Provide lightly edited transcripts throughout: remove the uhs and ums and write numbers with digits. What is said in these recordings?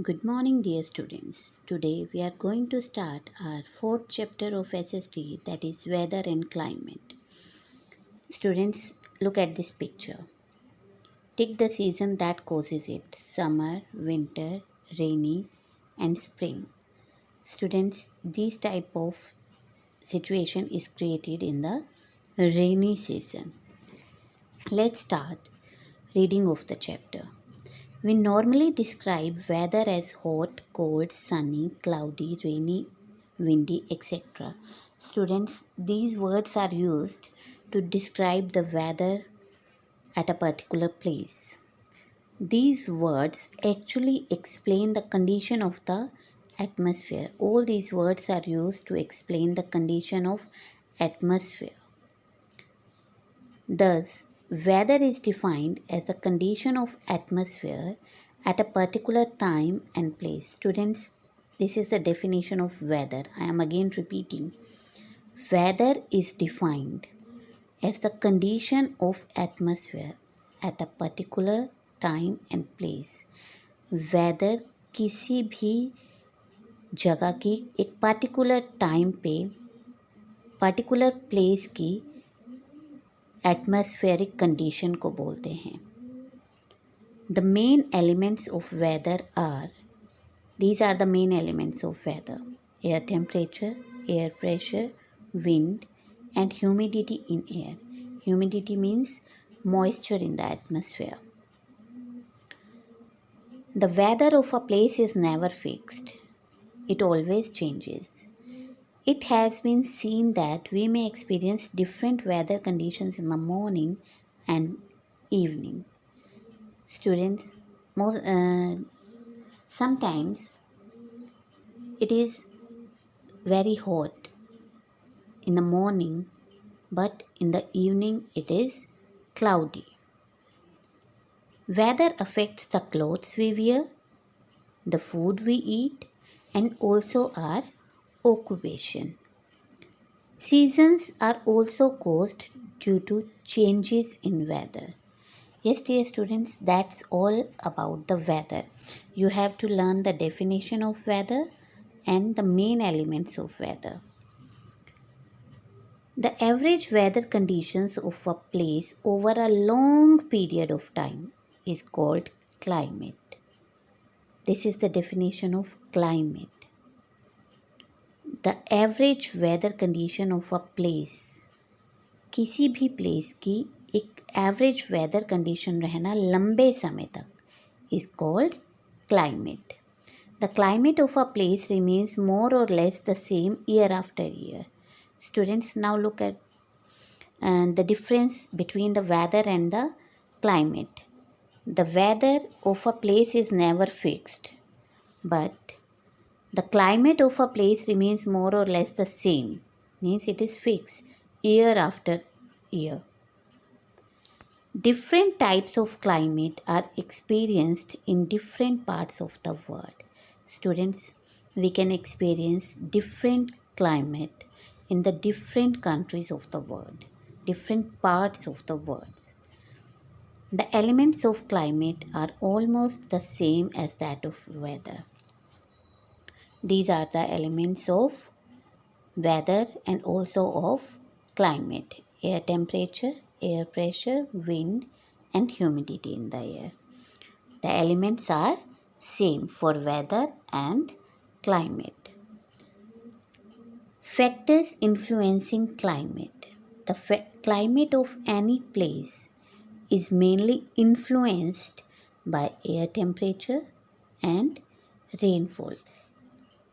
Good morning, dear students. Today we are going to start our fourth chapter of SST, that is weather and climate. Students, look at this picture. Take the season that causes it: summer, winter, rainy, and spring. Students, this type of situation is created in the rainy season. Let's start reading of the chapter. We normally describe weather as hot, cold, sunny, cloudy, rainy, windy, etc. Students, these words are used to describe the weather at a particular place. These words actually explain the condition of the atmosphere. All these words are used to explain the condition of atmosphere. Thus, weather is defined as the condition of atmosphere at a particular time and place. Students, this is the definition of weather. I am again repeating. Weather is defined as the condition of atmosphere at a particular time and place. Weather किसी भी जगह की एक particular time पे particular place की atmospheric condition को बोलते हैं. The main elements of weather are, these are the main elements of weather: air temperature, air pressure, wind, and humidity in air. Humidity means moisture in the atmosphere. The weather of a place is never fixed. It always changes. It has been seen that we may experience different weather conditions in the morning and evening. Students, sometimes it is very hot in the morning, but in the evening it is cloudy. Weather affects the clothes we wear, the food we eat, and also our occupation. Seasons are also caused due to changes in weather. Yes, dear students, that's all about the weather. You have to learn the definition of weather and the main elements of weather. The average weather conditions of a place over a long period of time is called climate. This is the definition of climate. The average weather condition of a place, किसी भी place की एक average weather condition रहना लंबे समय तक is called climate. The climate of a place remains more or less the same year after year. Students, now look at the difference between the weather and the climate. The weather of a place is never fixed, but the climate of a place remains more or less the same, means it is fixed year after year. Different types of climate are experienced in different parts of the world. Students, we can experience different climate in the different countries of the world, different parts of the world. The elements of climate are almost the same as that of weather. These are the elements of weather and also of climate: air temperature, air pressure, wind, and humidity in the air. The elements are same for weather and climate. Factors influencing climate. The climate of any place is mainly influenced by air temperature and rainfall.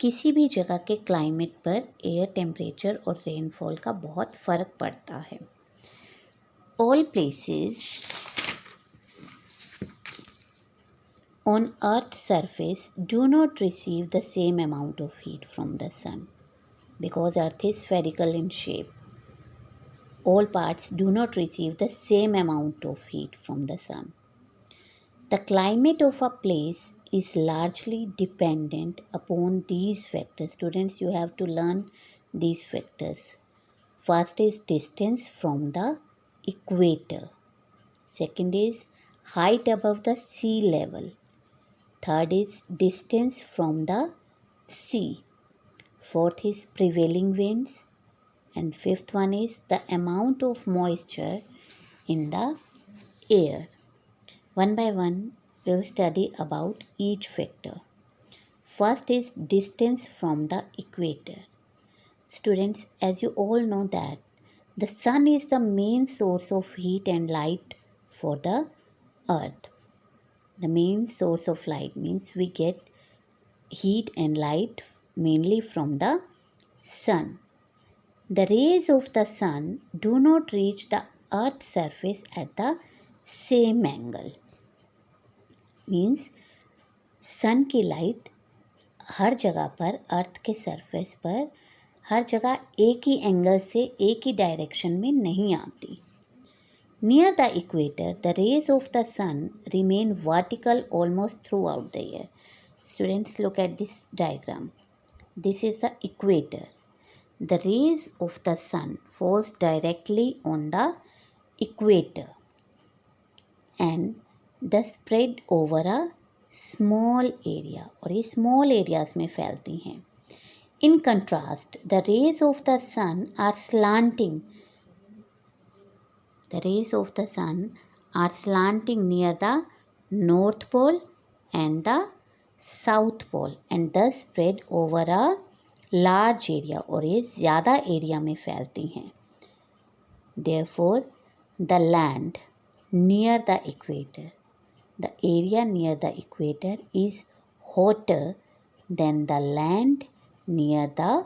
किसी भी जगह के climate पर air temperature और rainfall का बहुत फ़र्क पड़ता है. All places on Earth's surface do not receive the same amount of heat from the sun because Earth is spherical in shape. All parts do not receive the same amount of heat from the sun. The climate of a place is largely dependent upon these factors. Students, you have to learn these factors. First is distance from the equator. Second is height above the sea level. Third is distance from the sea. Fourth is prevailing winds. And fifth one is the amount of moisture in the air. One by one, we'll study about each factor. First is distance from the equator. Students, as you all know that the sun is the main source of heat and light for the earth. The main source of light means we get heat and light mainly from the sun. The rays of the sun do not reach the earth's surface at the same angle. Means सन की light हर जगह पर अर्थ के surface पर हर जगह एक ही angle से एक ही direction में नहीं आती. Near the equator, the rays of the sun remain vertical almost throughout the year. Students, look at this diagram. This is the equator. The rays of the sun falls directly on the equator and thus spread over a small area और ये small areas में फैलती हैं. In contrast, the rays of the sun are slanting. The rays of the sun are slanting near the North Pole and the South Pole and thus spread over a large area और ये ज़्यादा area में फैलती हैं. Therefore, the land near the equator, the area near the equator is hotter than the land near the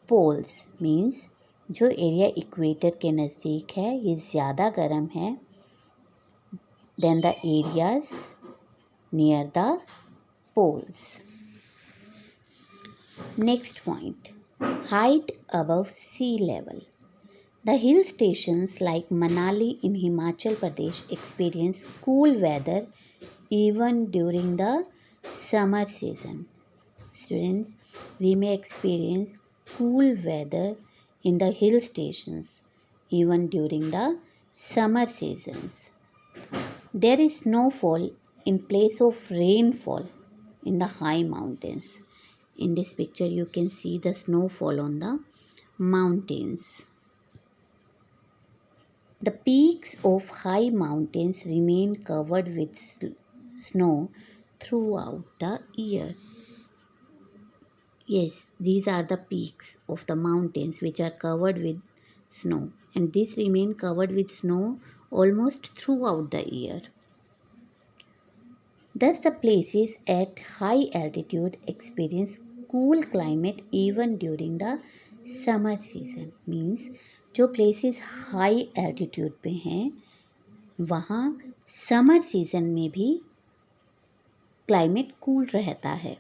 poles. Means जो area equator के नज़दीक है ये ज़्यादा गर्म है than the areas near the poles. Next point, height above sea level. The hill stations like Manali in Himachal Pradesh experience cool weather even during the summer season. Students, we may experience cool weather in the hill stations even during the summer seasons. There is snowfall in place of rainfall in the high mountains. In this picture, you can see the snowfall on the mountains. The peaks of high mountains remain covered with snow throughout the year. Yes, these are the peaks of the mountains which are covered with snow, and these remain covered with snow almost throughout the year. Thus, the places at high altitude experience cool climate even during the summer season. Means जो places high altitude पे हैं वहाँ summer season में भी climate cool रहता है.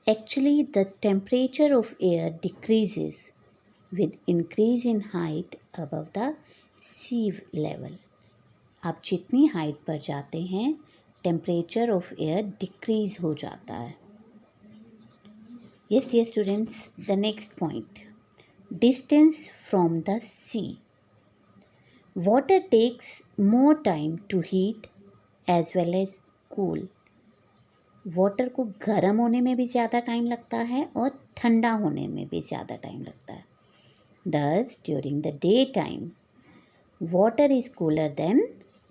Actually the temperature of air decreases with increase in height above the sea level. आप जितनी हाइट पर जाते हैं टेम्परेचर ऑफ एयर डिक्रीज हो जाता है. Yes, dear students, the next point. Distance from the sea. Water takes more time to heat as well as cool. Water को गर्म होने में भी ज़्यादा टाइम लगता है और ठंडा होने में भी ज़्यादा टाइम लगता है. Thus, during the daytime, water is cooler than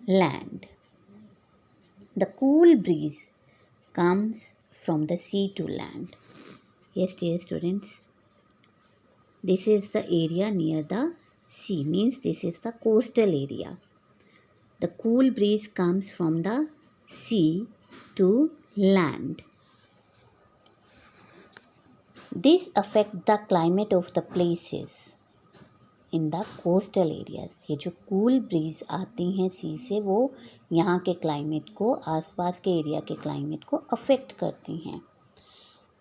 land. The cool breeze comes from the sea to land. Yes, dear students. This is the area near the sea, means this is the coastal area. The cool breeze comes from the sea to land. This affects the climate of the places in the coastal areas. ये जो cool breeze आती हैं सी से वो यहाँ के climate को आसपास के एरिया के climate को affect करती हैं.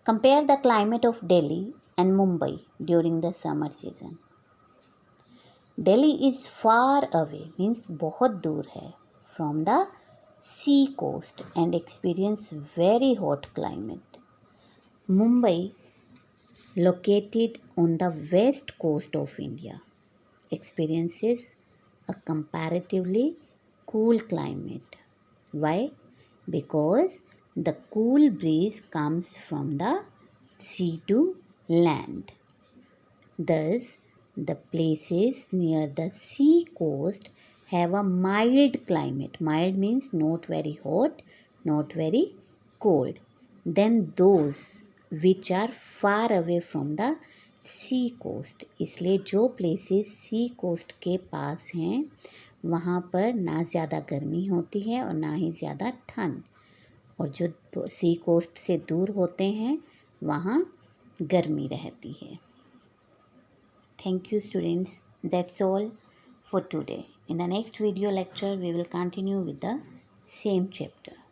Compare the climate of Delhi and Mumbai during the summer season. Delhi is far away, means बहुत दूर है from the sea coast and experience very hot climate. Mumbai, located on the west coast of India, experiences a comparatively cool climate. Why? Because The cool breeze comes from the sea to land. Thus, the places near the sea coast have a mild climate. Mild means not very hot, not very cold. Then those which are far away from the sea coast, इसलिए जो places सी coast के पास हैं वहाँ पर ना ज़्यादा गर्मी होती है और ना ही ज़्यादा ठंड, और जो सी कोस्ट से दूर होते हैं वहाँ गर्मी रहती है. Thank you students. That's all for today. In the next video lecture we will continue with the same chapter.